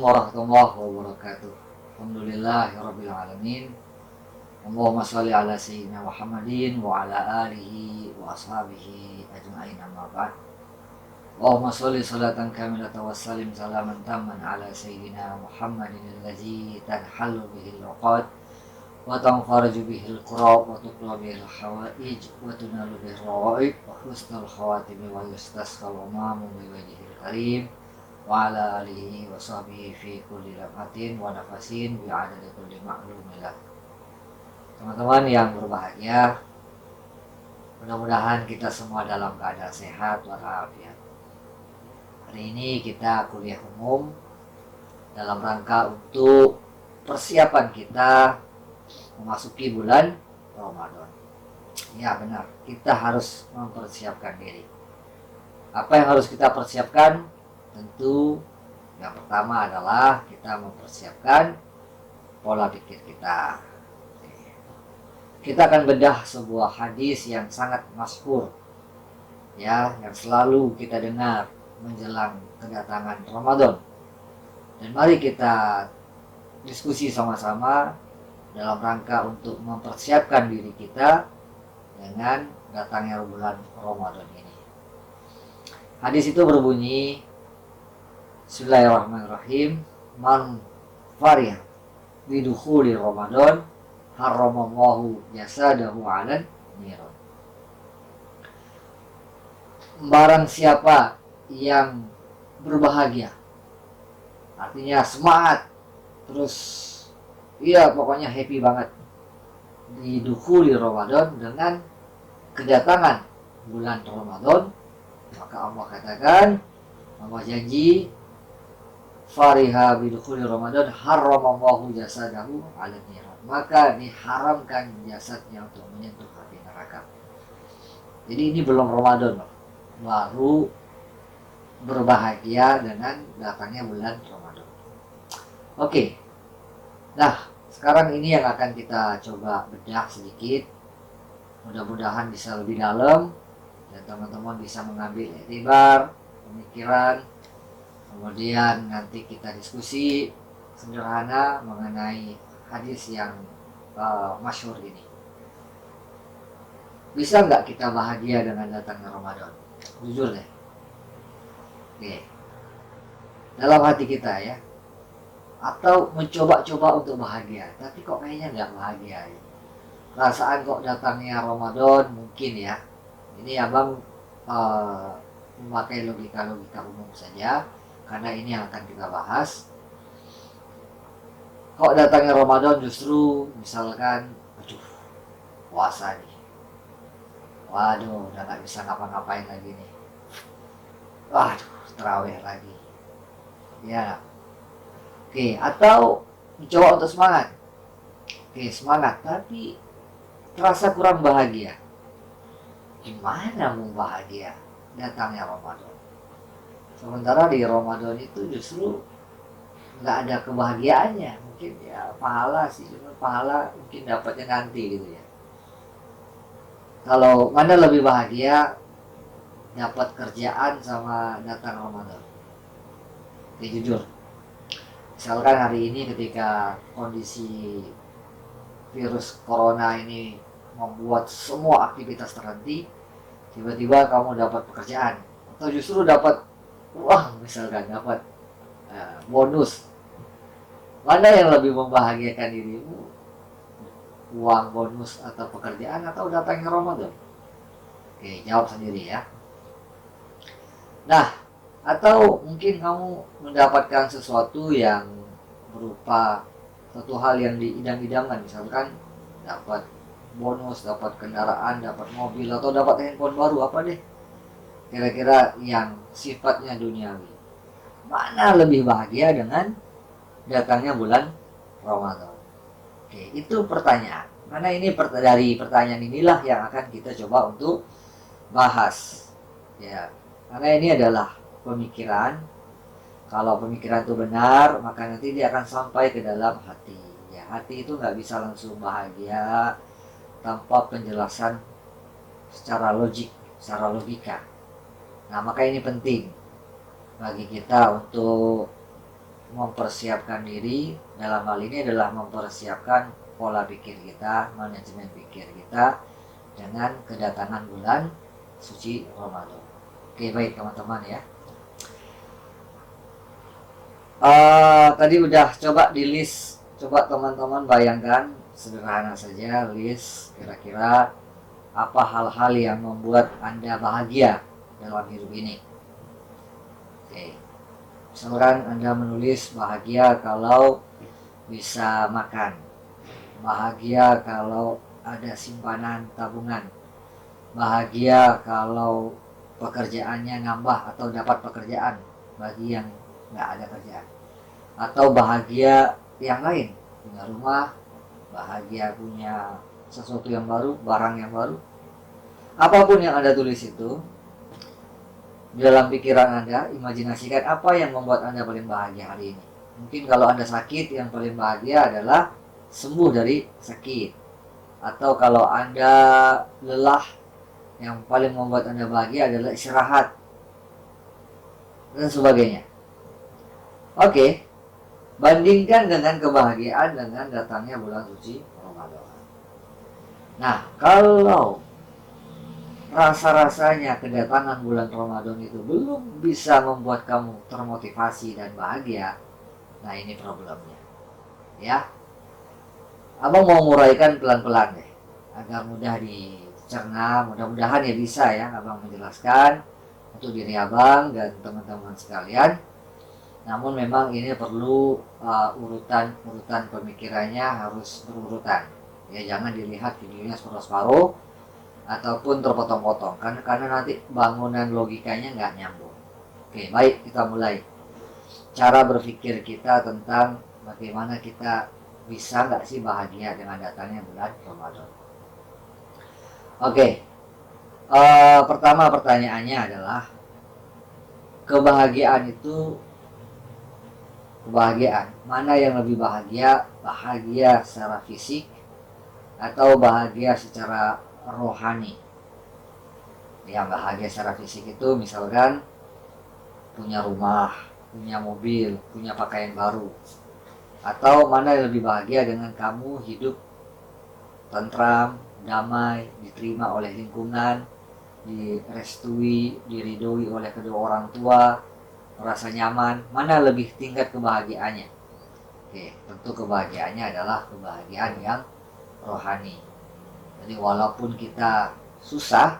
warahmatullahi wabarakatuh. Alhamdulillahirabbil alamin. Allahumma shalli ala sayyidina Muhammadin wa ala alihi wa ashabihi ajma'in, amma ba'd. Allahumma shalli salatan kamilatan wa sallim salaman tamman ala sayyidina Muhammadin allazi tanhallu bihil 'uqad wa tanfaraju bihil qurab wa tuqla bihil hawaij wa tunalu bihil rawaib wa husnul khawatimi wa yustasqal umamu bi wajhil karim wa ala alihi wa sahbihi fi kulli lamhatin wa nafasin bi adadi kulli ma'lumilah. Teman-teman yang berbahagia, mudah-mudahan kita semua dalam keadaan sehat walafiat. Hari ini kita kuliah umum dalam rangka untuk persiapan kita memasuki bulan Ramadan. Ya benar, kita harus mempersiapkan diri. Apa yang harus kita persiapkan? Tentu yang pertama adalah kita mempersiapkan pola pikir kita. Kita akan bedah sebuah hadis yang sangat masyhur, ya, yang selalu kita dengar menjelang kedatangan Ramadan. Dan mari kita diskusi sama-sama dalam rangka untuk mempersiapkan diri kita dengan datangnya bulan Ramadan ini. Hadis itu berbunyi, Bismillahirrahmanirrahim. Man farih bidukhuli Ramadan haramallahu jasadahu 'alan niran. Barang siapa yang berbahagia, artinya semangat, terus iya pokoknya happy banget bidukhuli Ramadan, dengan kedatangan bulan Ramadan, maka Allah katakan, Allah janji, fariha bidukhuli Ramadan haramallahu jasadahu 'alan niran, maka diharamkan jasadnya untuk menyentuh api neraka. Jadi ini belum Ramadan, baru berbahagia dengan datangnya bulan Ramadan. Oke. Nah, sekarang ini yang akan kita coba bedah sedikit. Mudah-mudahan bisa lebih dalam dan teman-teman bisa mengambil iktibar, pemikiran. Kemudian nanti kita diskusi sederhana mengenai hadis yang masyhur ini. Bisa nggak kita bahagia dengan datangnya Ramadan? Jujur deh. Oke. Dalam hati kita ya. Atau mencoba-coba untuk bahagia, tapi kok kayaknya nggak bahagia ya. Perasaan kok datangnya Ramadan mungkin ya. Ini abang memakai logika-logika umum saja, karena ini yang akan kita bahas. Kok datangnya Ramadan justru misalkan, aduh, puasa nih, waduh, udah gak bisa ngapa-ngapain lagi nih, waduh, tarawih lagi, ya. Oke, atau mencoba untuk semangat, oke, semangat, tapi terasa kurang bahagia. Gimana mau bahagia datangnya Ramadan? Sementara di Ramadan itu justru nggak ada kebahagiaannya. Mungkin ya pahala sih, cuma pahala mungkin dapatnya nanti gitu ya. Kalau mana lebih bahagia, dapat kerjaan sama datang Ramadan? Oke, jujur, misalkan hari ini ketika kondisi virus corona ini membuat semua aktivitas terhenti, tiba-tiba kamu dapat pekerjaan atau justru dapat uang, misalkan dapat bonus, mana yang lebih membahagiakan dirimu? Uang, bonus, atau pekerjaan, atau datangnya Ramadan? Oke, jawab sendiri ya. Nah, atau mungkin kamu mendapatkan sesuatu yang berupa satu hal yang diidam-idamkan, misalkan dapat bonus, dapat kendaraan, dapat mobil, atau dapat handphone baru, apa deh kira-kira yang sifatnya duniawi. Mana lebih bahagia dengan datangnya bulan Ramadan? Oke, itu pertanyaan. Karena ini dari pertanyaan inilah yang akan kita coba untuk bahas. Ya, karena ini adalah pemikiran. Kalau pemikiran itu benar, maka nanti dia akan sampai ke dalam hati. Ya, hati itu nggak bisa langsung bahagia tanpa penjelasan secara logik, secara logika. Nah, maka ini penting bagi kita untuk mempersiapkan diri, dalam hal ini adalah mempersiapkan pola pikir kita, manajemen pikir kita dengan kedatangan bulan suci Ramadan. Oke, baik teman-teman ya. Tadi udah coba di list, coba teman-teman bayangkan sederhana saja list kira-kira apa hal-hal yang membuat Anda bahagia dalam hidup ini. Oke. Misalkan Anda menulis bahagia kalau bisa makan, bahagia kalau ada simpanan tabungan, bahagia kalau pekerjaannya nambah atau dapat pekerjaan bagi yang nggak ada kerjaan, atau bahagia yang lain, punya rumah, bahagia punya sesuatu yang baru, barang yang baru, apapun yang Anda tulis itu dalam pikiran Anda, imajinasikan apa yang membuat Anda paling bahagia hari ini. Mungkin kalau Anda sakit, yang paling bahagia adalah sembuh dari sakit. Atau kalau Anda lelah, yang paling membuat Anda bahagia adalah istirahat. Dan sebagainya. Oke, bandingkan dengan kebahagiaan dengan datangnya bulan suci Ramadan. Nah, kalau rasa-rasanya kedatangan bulan Ramadan itu belum bisa membuat kamu termotivasi dan bahagia, nah ini problemnya. Ya, Abang mau nguraikan pelan-pelan deh, agar mudah dicerna, mudah-mudahan ya bisa ya Abang menjelaskan untuk diri Abang dan teman-teman sekalian. Namun memang ini perlu urutan pemikirannya harus berurutan. Ya, jangan dilihat videonya separuh-separuh ataupun terpotong-potong, karena nanti bangunan logikanya nggak nyambung. Oke, baik, kita mulai. Cara berpikir kita tentang bagaimana kita bisa nggak sih bahagia dengan datangnya bulan Ramadan. Oke, pertama pertanyaannya adalah kebahagiaan mana yang lebih bahagia? Bahagia secara fisik atau bahagia secara rohani? Yang bahagia secara fisik itu misalkan punya rumah, punya mobil, punya pakaian baru. Atau mana yang lebih bahagia dengan kamu hidup tentram, damai, diterima oleh lingkungan, direstui, diridhoi oleh kedua orang tua, merasa nyaman, mana lebih tingkat kebahagiaannya? Oke, tentu kebahagiaannya adalah kebahagiaan yang rohani. Jadi walaupun kita susah,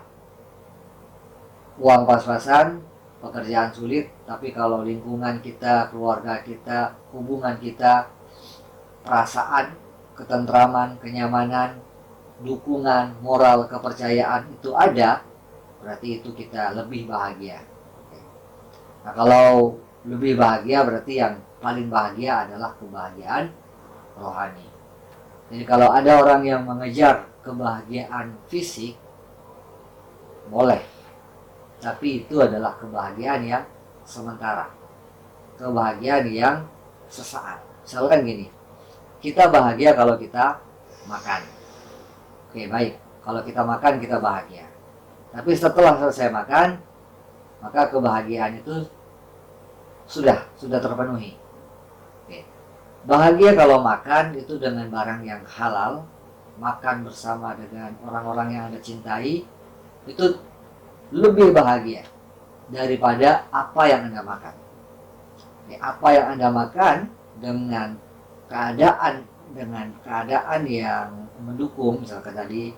uang pas-pasan, pekerjaan sulit, tapi kalau lingkungan kita, keluarga kita, hubungan kita, perasaan, ketentraman, kenyamanan, dukungan, moral, kepercayaan itu ada, berarti itu kita lebih bahagia. Nah, kalau lebih bahagia berarti yang paling bahagia adalah kebahagiaan rohani. Jadi kalau ada orang yang mengejar kebahagiaan fisik, boleh. Tapi itu adalah kebahagiaan yang sementara. Kebahagiaan yang sesaat. Misalkan gini, kita bahagia kalau kita makan. Oke, baik. Kalau kita makan, kita bahagia. Tapi setelah selesai makan, maka kebahagiaan itu sudah terpenuhi. Oke. Bahagia kalau makan itu dengan barang yang halal, makan bersama dengan orang-orang yang Anda cintai, itu lebih bahagia daripada apa yang Anda makan. Oke, apa yang Anda makan dengan keadaan yang mendukung, misalkan tadi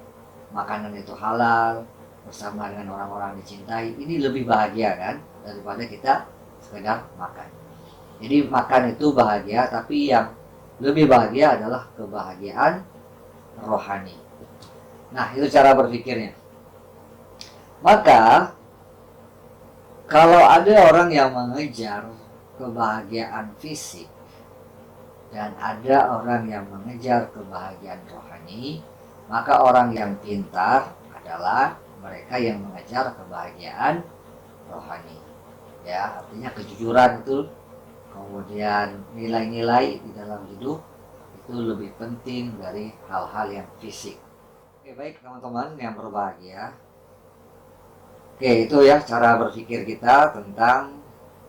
makanan itu halal bersama dengan orang-orang dicintai, ini lebih bahagia kan daripada kita sekedar makan. Jadi makan itu bahagia, tapi yang lebih bahagia adalah kebahagiaan rohani. Nah, itu cara berpikirnya. Maka kalau ada orang yang mengejar kebahagiaan fisik dan ada orang yang mengejar kebahagiaan rohani, maka orang yang pintar adalah mereka yang mengejar kebahagiaan rohani. Ya, artinya kejujuran itu, kemudian nilai-nilai di dalam hidup itu lebih penting dari hal-hal yang fisik. Oke, baik teman-teman yang berbahagia. Oke, itu ya cara berpikir kita tentang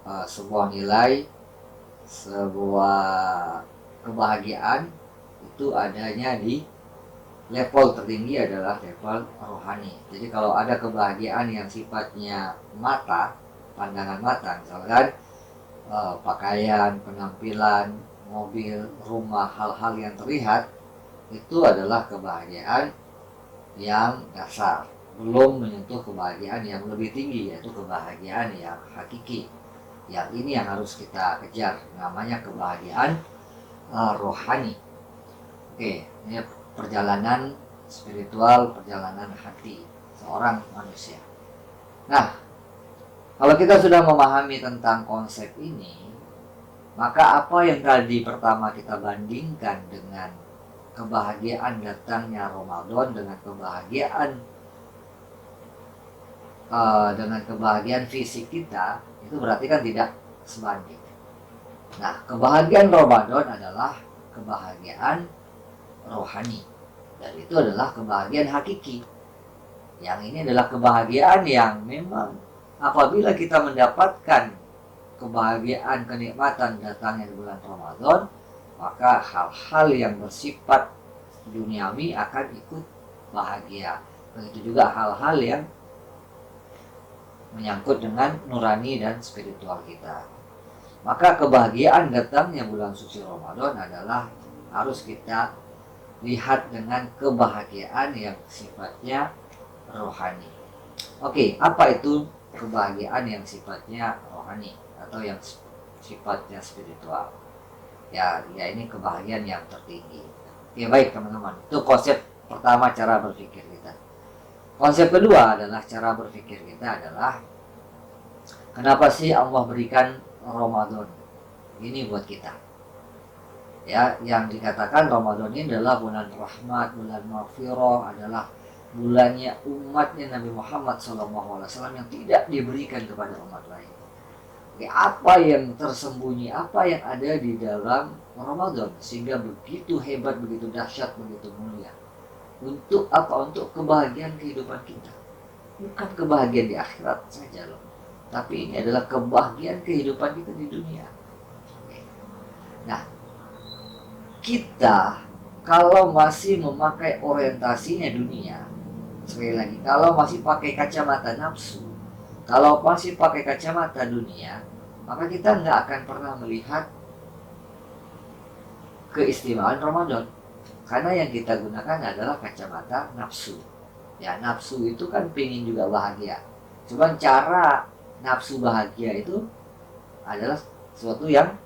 sebuah nilai sebuah kebahagiaan itu adanya di level tertinggi adalah level rohani. Jadi kalau ada kebahagiaan yang sifatnya mata, pandangan mata, misalkan pakaian, penampilan, mobil, rumah, hal-hal yang terlihat, itu adalah kebahagiaan yang dasar, belum menyentuh kebahagiaan yang lebih tinggi, yaitu kebahagiaan yang hakiki. Yang ini yang harus kita kejar, namanya kebahagiaan rohani. Oke, ini perjalanan spiritual, perjalanan hati seorang manusia. Nah, kalau kita sudah memahami tentang konsep ini, maka apa yang tadi pertama kita bandingkan dengan kebahagiaan datangnya Ramadan dengan kebahagiaan fisik kita, itu berarti kan tidak sebanding. Nah, kebahagiaan Ramadan adalah kebahagiaan rohani, dan itu adalah kebahagiaan hakiki. Yang ini adalah kebahagiaan yang memang apabila kita mendapatkan kebahagiaan, kenikmatan datangnya di bulan Ramadan, maka hal-hal yang bersifat duniawi akan ikut bahagia. Begitu juga hal-hal yang menyangkut dengan nurani dan spiritual kita. Maka kebahagiaan datangnya bulan suci Ramadan adalah harus kita lihat dengan kebahagiaan yang sifatnya rohani. Oke, apa itu kebahagiaan yang sifatnya rohani atau yang sifatnya spiritual? Ya ini kebahagiaan yang tertinggi. Ya baik teman-teman, itu konsep pertama cara berpikir kita. Konsep kedua adalah cara berpikir kita adalah kenapa sih Allah berikan Ramadan ini buat kita? Ya, yang dikatakan Ramadan ini adalah bulan rahmat, bulan maghfirah, adalah bulannya umatnya Nabi Muhammad SAW yang tidak diberikan kepada umat lain. Apa yang tersembunyi, apa yang ada di dalam Ramadan sehingga begitu hebat, begitu dahsyat, begitu mulia. Untuk apa? Untuk kebahagiaan kehidupan kita. Bukan kebahagiaan di akhirat saja loh, tapi ini adalah kebahagiaan kehidupan kita di dunia. Nah, kita kalau masih memakai orientasinya dunia, sekali lagi, kalau masih pakai kacamata nafsu, kalau masih pakai kacamata dunia, maka kita nggak akan pernah melihat keistimewaan Ramadan. Karena yang kita gunakan adalah kacamata nafsu. Ya, nafsu itu kan pengen juga bahagia. Cuman cara nafsu bahagia itu adalah sesuatu yang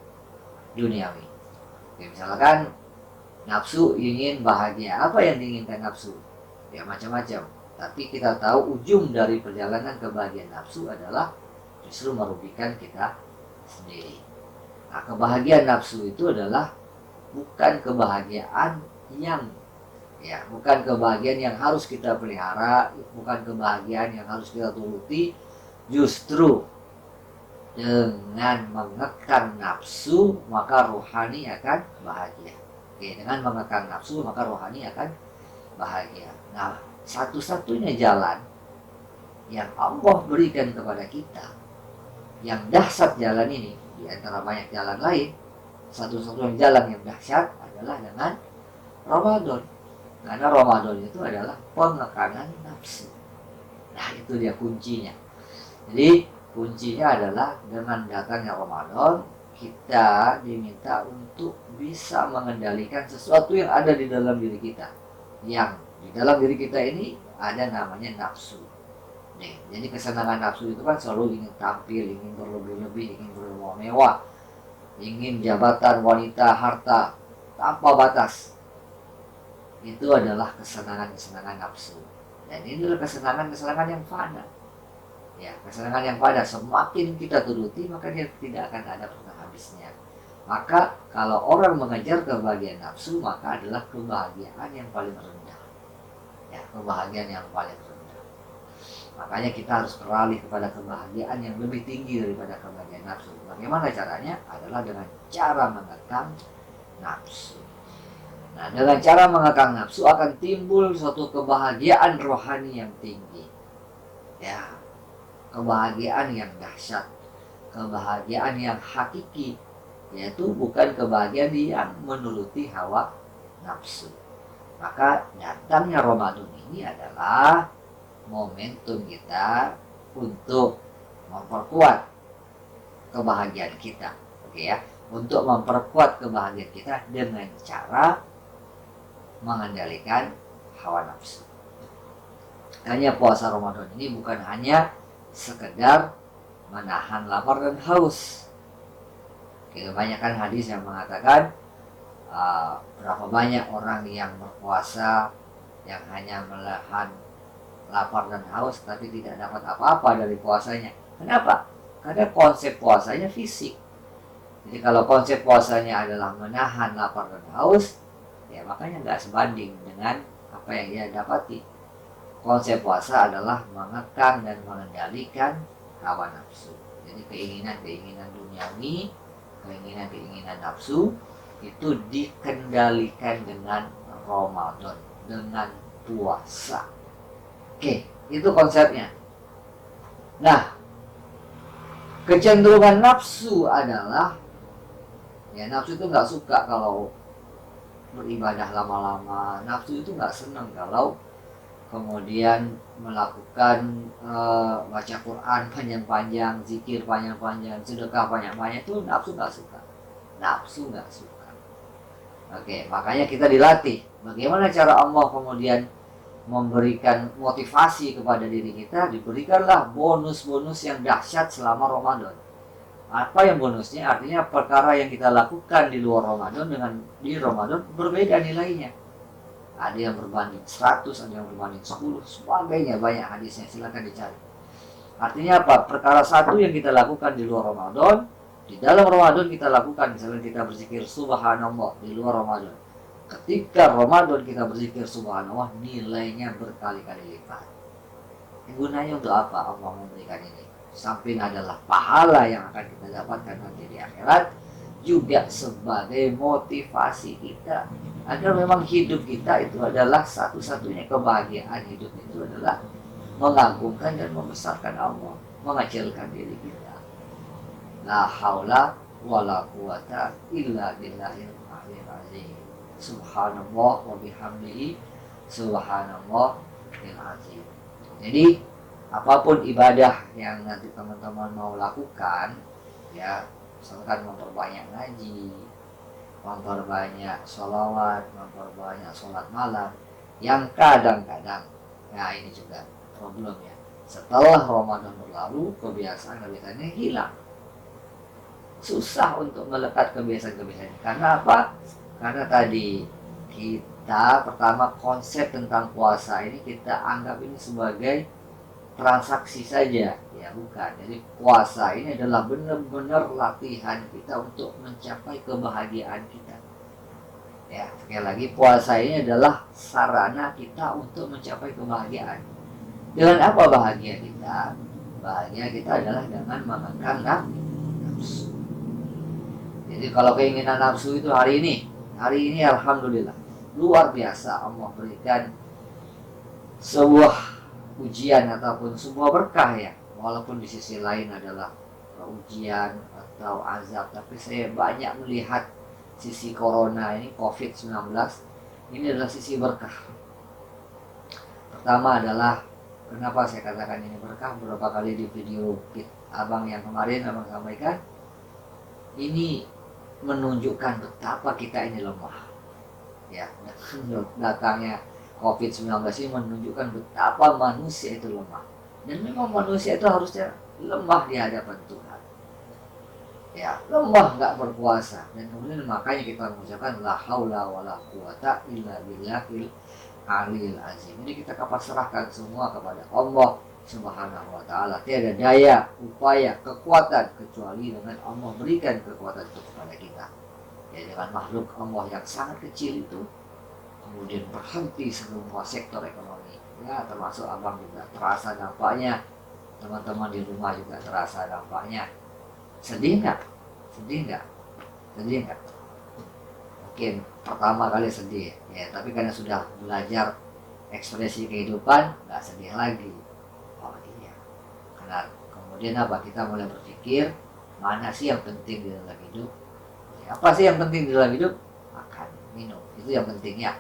duniawi. Ya, misalkan nafsu ingin bahagia. Apa yang diinginkan nafsu? Ya macam-macam. Tapi kita tahu ujung dari perjalanan kebahagiaan nafsu adalah justru merugikan kita sendiri. Nah, kebahagiaan nafsu itu adalah bukan kebahagiaan bukan kebahagiaan yang harus kita pelihara, bukan kebahagiaan yang harus kita turuti. Justru dengan mengekang nafsu maka rohani akan bahagia. Oke, dengan mengekang nafsu maka rohani akan bahagia. Nah, satu-satunya jalan yang Allah berikan kepada kita, yang dahsyat jalan ini, di antara banyak jalan lain, satu-satunya jalan yang dahsyat adalah dengan Ramadan. Karena Ramadan itu adalah pengekangan nafsu. Nah, itu dia kuncinya. Jadi kuncinya adalah dengan datangnya Ramadan, kita diminta untuk bisa mengendalikan sesuatu yang ada di dalam diri kita. Yang di dalam diri kita ini ada namanya nafsu. Nih, jadi kesenangan nafsu itu kan selalu ingin tampil, ingin berlebih-lebih, ingin bermewah-mewah, ingin jabatan, wanita, harta tanpa batas. Itu adalah kesenangan-kesenangan nafsu. Dan ini adalah kesenangan-kesenangan yang fana. Ya, kesenangan yang fana, semakin kita turuti maka dia tidak akan ada pernah habisnya. Maka kalau orang mengejar kebahagiaan nafsu, maka adalah kebahagiaan yang paling rendah. Ya, kebahagiaan yang paling rendah. Makanya kita harus beralih kepada kebahagiaan yang lebih tinggi daripada kebahagiaan nafsu. Bagaimana caranya? Adalah dengan cara mengekang nafsu. Nah, dengan cara mengekang nafsu akan timbul suatu kebahagiaan rohani yang tinggi. Ya, kebahagiaan yang dahsyat, kebahagiaan yang hakiki, yaitu bukan kebahagiaan yang menuruti hawa nafsu. Maka datangnya Ramadan ini adalah momentum kita untuk memperkuat kebahagiaan kita. Oke ya, untuk memperkuat kebahagiaan kita dengan cara mengendalikan hawa nafsu. Hanya puasa Ramadan ini bukan hanya sekedar menahan lapar dan haus. Kebanyakan hadis yang mengatakan berapa banyak orang yang berpuasa yang hanya menahan lapar dan haus tapi tidak dapat apa-apa dari puasanya. Kenapa? Karena konsep puasanya fisik. Jadi kalau konsep puasanya adalah menahan lapar dan haus, ya makanya nggak sebanding dengan apa yang ia dapati. Konsep puasa adalah mengekang dan mengendalikan hawa nafsu. Jadi keinginan-keinginan duniawi, keinginan-keinginan nafsu itu dikendalikan dengan Ramadan, dengan puasa. Oke, itu konsepnya. Nah, kecenderungan nafsu adalah, ya nafsu itu nggak suka kalau beribadah lama-lama. Nafsu itu nggak senang kalau kemudian melakukan baca Quran panjang-panjang, zikir panjang-panjang, sedekah panjang-panjang. Itu nafsu nggak suka. Nafsu nggak suka. Oke, makanya kita dilatih. Bagaimana cara Allah kemudian memberikan motivasi kepada diri kita? Diberikanlah bonus-bonus yang dahsyat selama Ramadan. Apa yang bonusnya? Artinya perkara yang kita lakukan di luar Ramadan dengan di Ramadan berbeda nilainya. Ada yang berbanding 100, ada yang berbanding 10, sebagainya, banyak hadisnya, silakan dicari. Artinya apa? Perkara satu yang kita lakukan di luar Ramadan, di dalam Ramadan kita lakukan. Misalnya kita berzikir subhanallah di luar Ramadan. Ketika Ramadan kita berzikir subhanallah, nilainya berkali-kali lipat. Gunanya untuk apa Allah memberikan ini? Samping adalah pahala yang akan kita dapatkan nanti di akhirat, juga sebagai motivasi kita agar memang hidup kita itu adalah satu-satunya kebahagiaan hidup itu adalah mengagungkan dan membesarkan Allah, mengecilkan diri kita. La haula wala quwata illa billahil aliyil azim. Subhanallah wa bihamdihi subhanallah il azim. Jadi apapun ibadah yang nanti teman-teman mau lakukan, ya misalkan memperbanyak ngaji, memperbanyak sholawat, memperbanyak sholat malam, yang kadang-kadang, nah ini juga problem ya, setelah Ramadan berlalu kebiasaan-kebiasaannya hilang, susah untuk melekat kebiasaan-kebiasaan. Karena apa? Karena tadi kita pertama konsep tentang puasa ini kita anggap ini sebagai transaksi saja, ya bukan. Jadi puasa ini adalah benar-benar latihan kita untuk mencapai kebahagiaan kita. Ya, sekali lagi puasa ini adalah sarana kita untuk mencapai kebahagiaan. Dengan apa bahagia kita? Bahagia kita adalah dengan mengekang nafsu. Jadi kalau keinginan nafsu itu hari ini alhamdulillah luar biasa Allah berikan sebuah ujian ataupun sebuah berkah ya, walaupun di sisi lain adalah ujian atau azab, tapi saya banyak melihat sisi corona ini, COVID-19 ini adalah sisi berkah. Pertama adalah, kenapa saya katakan ini berkah? Beberapa kali di video abang yang kemarin abang sampaikan, ini menunjukkan betapa kita ini lemah ya. Datangnya COVID-19 ini menunjukkan betapa manusia itu lemah. Dan memang manusia itu harusnya lemah di hadapan Tuhan. Ya, lemah nggak berpuasa. Dan kemudian makanya kita mengucapkan la haula wala quwata illa billahil aliyil azim. Ini kita pasrahkan semua kepada Allah Subhanahu wa taala. Tiada daya, upaya, kekuatan kecuali dengan Allah berikan kekuatan itu kepada kita. Ya, dengan makhluk Allah yang sangat kecil itu kemudian berhenti semua sektor ekonomi, ya termasuk abang juga terasa dampaknya, teman-teman di rumah juga terasa dampaknya. Sedih nggak? Mungkin pertama kali sedih ya, tapi karena sudah belajar ekspresi kehidupan nggak sedih lagi. Oh iya, karena kemudian apa, kita mulai berpikir mana sih yang penting di dalam hidup. Apa sih yang penting di dalam hidup? Makan, minum, itu yang penting ya.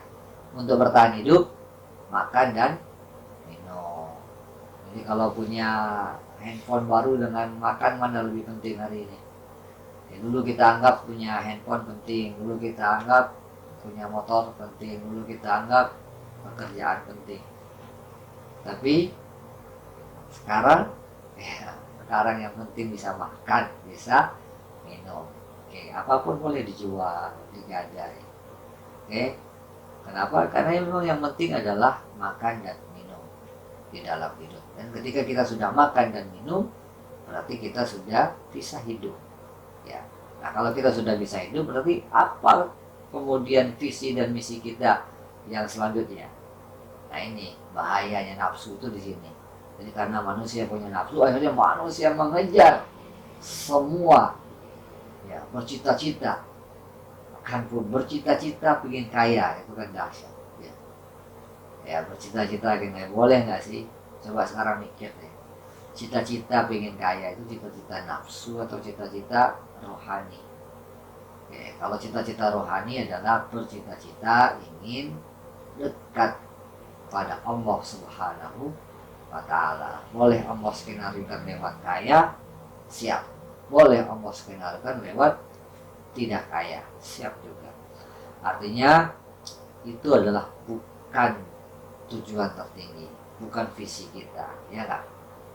Untuk bertahan hidup, makan dan minum. Jadi kalau punya handphone baru dengan makan, mana lebih penting hari ini? Ya, dulu kita anggap punya handphone penting, dulu kita anggap punya motor penting, dulu kita anggap pekerjaan penting. Tapi sekarang, ya, sekarang yang penting bisa makan, bisa minum. Oke, apapun boleh dijual, digadai. Oke, kenapa? Karena memang yang penting adalah makan dan minum di dalam hidup. Dan ketika kita sudah makan dan minum, berarti kita sudah bisa hidup. Ya. Nah, kalau kita sudah bisa hidup, berarti apa kemudian visi dan misi kita yang selanjutnya? Nah, ini bahayanya nafsu itu di sini. Jadi karena manusia punya nafsu, akhirnya manusia mengejar semua, ya, bercita-cita, kan bercita-cita pengen kaya, itu kan dahsyat. Ya, ya bercita-cita pengen kaya, boleh nggak sih? Coba sekarang mikir deh. Cita-cita pengen kaya itu cita-cita nafsu atau cita-cita rohani? Oke, kalau cita-cita rohani adalah bercita-cita ingin dekat pada Allah Subhanahu wa Ta'ala. Boleh Allah skenariokan lewat kaya, siap. Boleh Allah skenariokan lewat tidak kaya, siap juga. Artinya itu adalah bukan tujuan tertinggi, bukan visi kita, ya kan?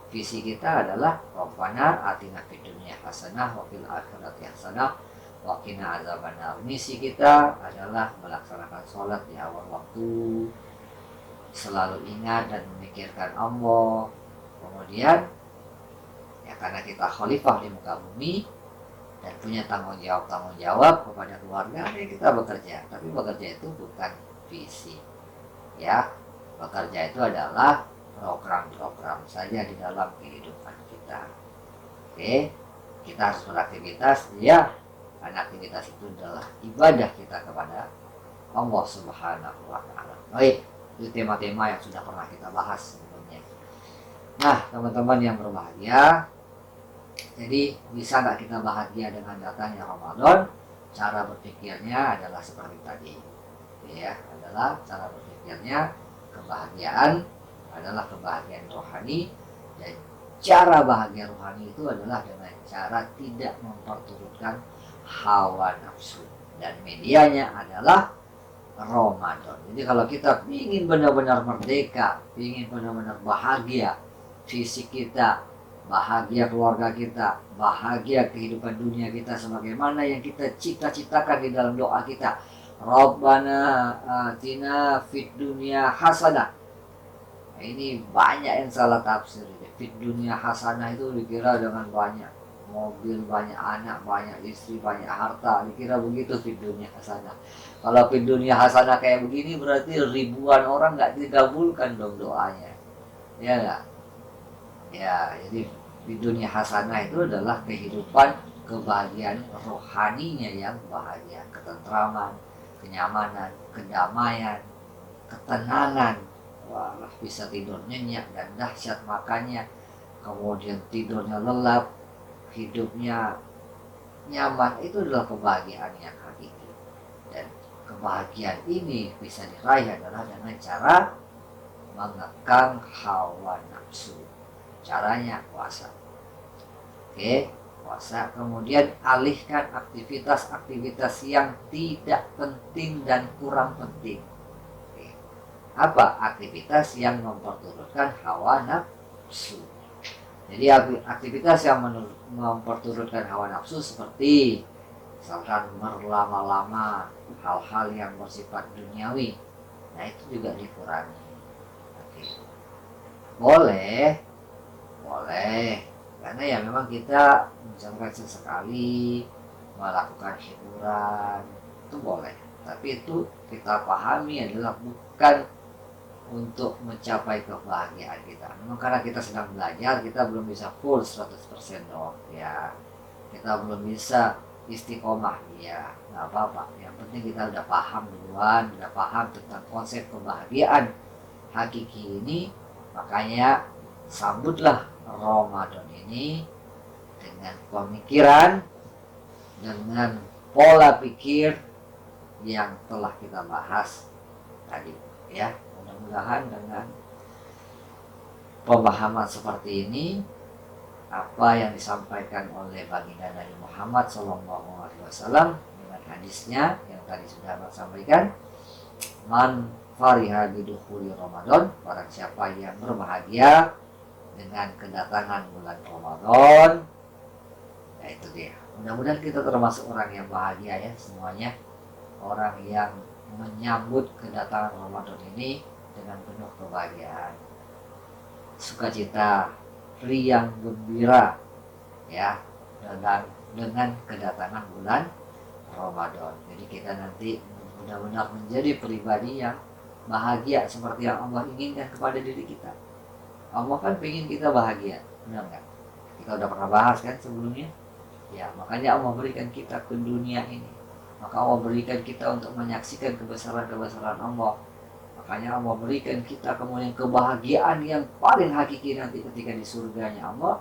Visi kita adalah Rabbana atina fid dunya hasanah wa fil akhirati hasanah wa qina azabannar. Misi kita adalah melaksanakan sholat di awal waktu, selalu ingat dan memikirkan Allah. Kemudian, ya karena kita khalifah di muka bumi dan punya tanggung jawab kepada keluarga, ya kita bekerja. Tapi bekerja itu bukan visi, ya. Bekerja itu adalah program-program saja di dalam kehidupan kita. Oke, kita harus beraktivitas, ya, karena aktivitas itu adalah ibadah kita kepada Allah Subhanahu wa Ta'ala. Baik, itu tema-tema yang sudah pernah kita bahas sebelumnya. Nah, teman-teman yang berbahagia, jadi bisa nggak kita bahagia dengan datangnya Ramadan? Cara berpikirnya adalah seperti tadi, ya, adalah cara berpikirnya kebahagiaan adalah kebahagiaan rohani, dan cara bahagia rohani itu adalah dengan cara tidak memperturutkan hawa nafsu, dan medianya adalah Ramadan. Jadi kalau kita ingin benar-benar merdeka, ingin benar-benar bahagia fisik kita, bahagia keluarga kita, bahagia kehidupan dunia kita sebagaimana yang kita cita-citakan di dalam doa kita, Rabbana atina fid dunya hasanah. Nah, ini banyak yang salah tafsir. Fid dunya hasanah itu dikira dengan banyak mobil, banyak anak, banyak istri, banyak harta, dikira begitu fid dunya hasanah. Kalau fid dunya hasanah kayak begini berarti ribuan orang nggak digabulkan dong doanya, ya nggak? Ya, jadi fid dunya hasanah itu adalah kehidupan kebahagiaan rohaninya yang bahagia, ketentraman, kenyamanan, kedamaian, ketenangan. Wah, bisa tidur nyenyak dan dahsyat makannya, kemudian tidurnya lelap, hidupnya nyaman. Itu adalah kebahagiaan yang hakiki. Dan kebahagiaan ini bisa diraih adalah dengan cara mengekang hawa nafsu. Caranya puasa. Oke, puasa. Kemudian alihkan aktivitas-aktivitas yang tidak penting dan kurang penting. Oke. Apa? Aktivitas yang memperturutkan hawa nafsu. Jadi aktivitas yang memperturutkan hawa nafsu seperti misalkan berlama-lama, hal-hal yang bersifat duniawi, nah itu juga dikurangi. Oke. Boleh, karena ya memang kita misalkan sesekali melakukan hiburan itu boleh, tapi itu kita pahami adalah bukan untuk mencapai kebahagiaan kita. Memang karena kita sedang belajar, kita belum bisa full 100% dong, ya. Kita belum bisa istiqomah, ya, nggak apa-apa. Yang penting kita udah paham duluan, udah paham tentang konsep kebahagiaan hakiki ini. Makanya sambutlah Ramadan ini dengan pemikiran, dengan pola pikir yang telah kita bahas tadi ya. Mudah-mudahan dengan pemahaman seperti ini, apa yang disampaikan oleh baginda Nabi Muhammad SAW dengan hadisnya yang tadi sudah Abang sampaikan, man fariha bidukhuli Ramadan, barang siapa yang berbahagia dengan kedatangan bulan Ramadan, ya itu dia. Mudah-mudahan kita termasuk orang yang bahagia ya semuanya, orang yang menyambut kedatangan Ramadan ini dengan penuh kebahagiaan, sukacita, riang gembira ya dengan kedatangan bulan Ramadan. Jadi kita nanti benar-benar menjadi pribadi yang bahagia seperti yang Allah inginkan kepada diri kita. Allah kan pengen kita bahagia, benar nggak? Kita udah pernah bahas kan sebelumnya. Ya, makanya Allah berikan kita ke dunia ini. Maka Allah berikan kita untuk menyaksikan kebesaran-kebesaran Allah. Makanya Allah berikan kita kemudian kebahagiaan yang paling hakiki nanti ketika di surganya Allah.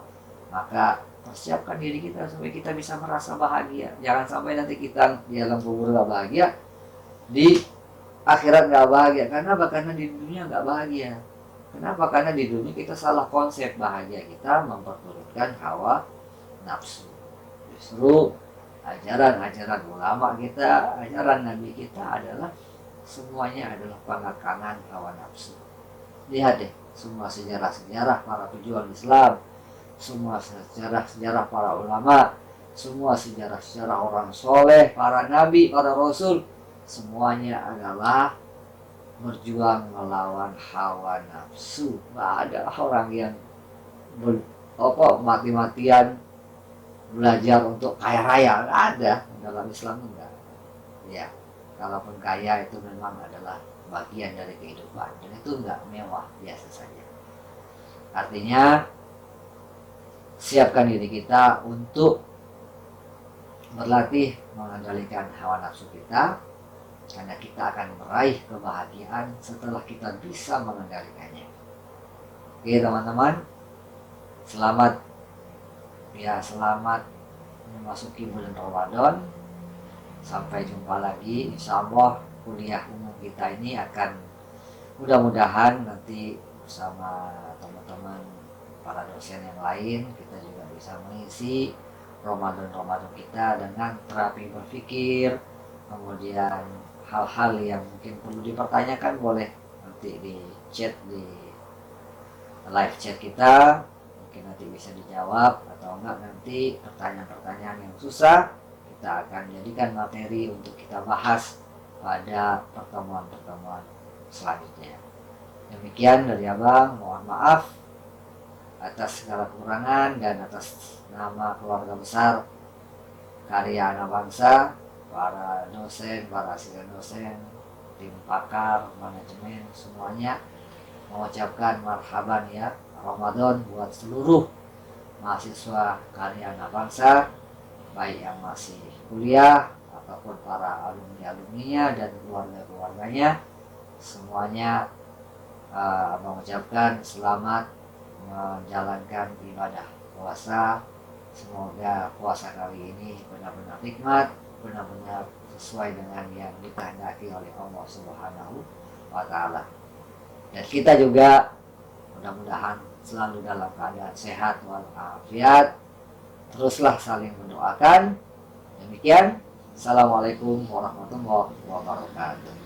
Maka persiapkan diri kita supaya kita bisa merasa bahagia. Jangan sampai nanti kita di alam kubur gak bahagia, di akhirat gak bahagia. Karena apa? Karena di dunia gak bahagia. Kenapa? Karena di dunia kita salah konsep bahagia, kita memperturutkan hawa nafsu. Justru ajaran-ajaran ulama kita, ajaran Nabi kita adalah semuanya adalah pengakanan hawa nafsu. Lihat deh, semua sejarah-sejarah para pejuang Islam, semua sejarah-sejarah para ulama, semua sejarah-sejarah orang soleh, para nabi, para rasul, semuanya adalah berjuang melawan hawa nafsu. Nggak ada orang yang mati-matian belajar untuk kaya raya, nggak ada dalam Islam, enggak. Ya, kalaupun kaya itu memang adalah bagian dari kehidupan dan itu enggak mewah, biasa saja. Artinya siapkan diri kita untuk berlatih mengendalikan hawa nafsu kita, karena kita akan meraih kebahagiaan setelah kita bisa mengendalikannya. Oke teman-teman, selamat memasuki bulan Ramadan. Sampai jumpa lagi. Insya Allah kuliah umum kita ini akan mudah-mudahan nanti bersama teman-teman para dosen yang lain, kita juga bisa mengisi Ramadan kita dengan terapi berpikir. Kemudian hal-hal yang mungkin perlu dipertanyakan boleh nanti di chat, di live chat kita, mungkin nanti bisa dijawab, atau enggak nanti pertanyaan-pertanyaan yang susah kita akan jadikan materi untuk kita bahas pada pertemuan-pertemuan selanjutnya. Demikian dari Abang, mohon maaf atas segala kekurangan dan atas nama keluarga besar Karya Anak Bangsa, para dosen, para asisten dosen, tim pakar, manajemen, semuanya mengucapkan marhaban ya Ramadan buat seluruh mahasiswa Karya Anak Bangsa, baik yang masih kuliah ataupun para alumni-alumninya dan keluarga-keluarganya. Semuanya mengucapkan selamat menjalankan ibadah puasa. Semoga puasa kali ini benar-benar nikmat, benar-benar sesuai dengan yang dikehendaki oleh Allah Subhanahu wa Ta'ala. Dan kita juga mudah-mudahan selalu dalam keadaan sehat walafiat. Teruslah saling mendoakan. Demikian. Assalamualaikum warahmatullahi wabarakatuh.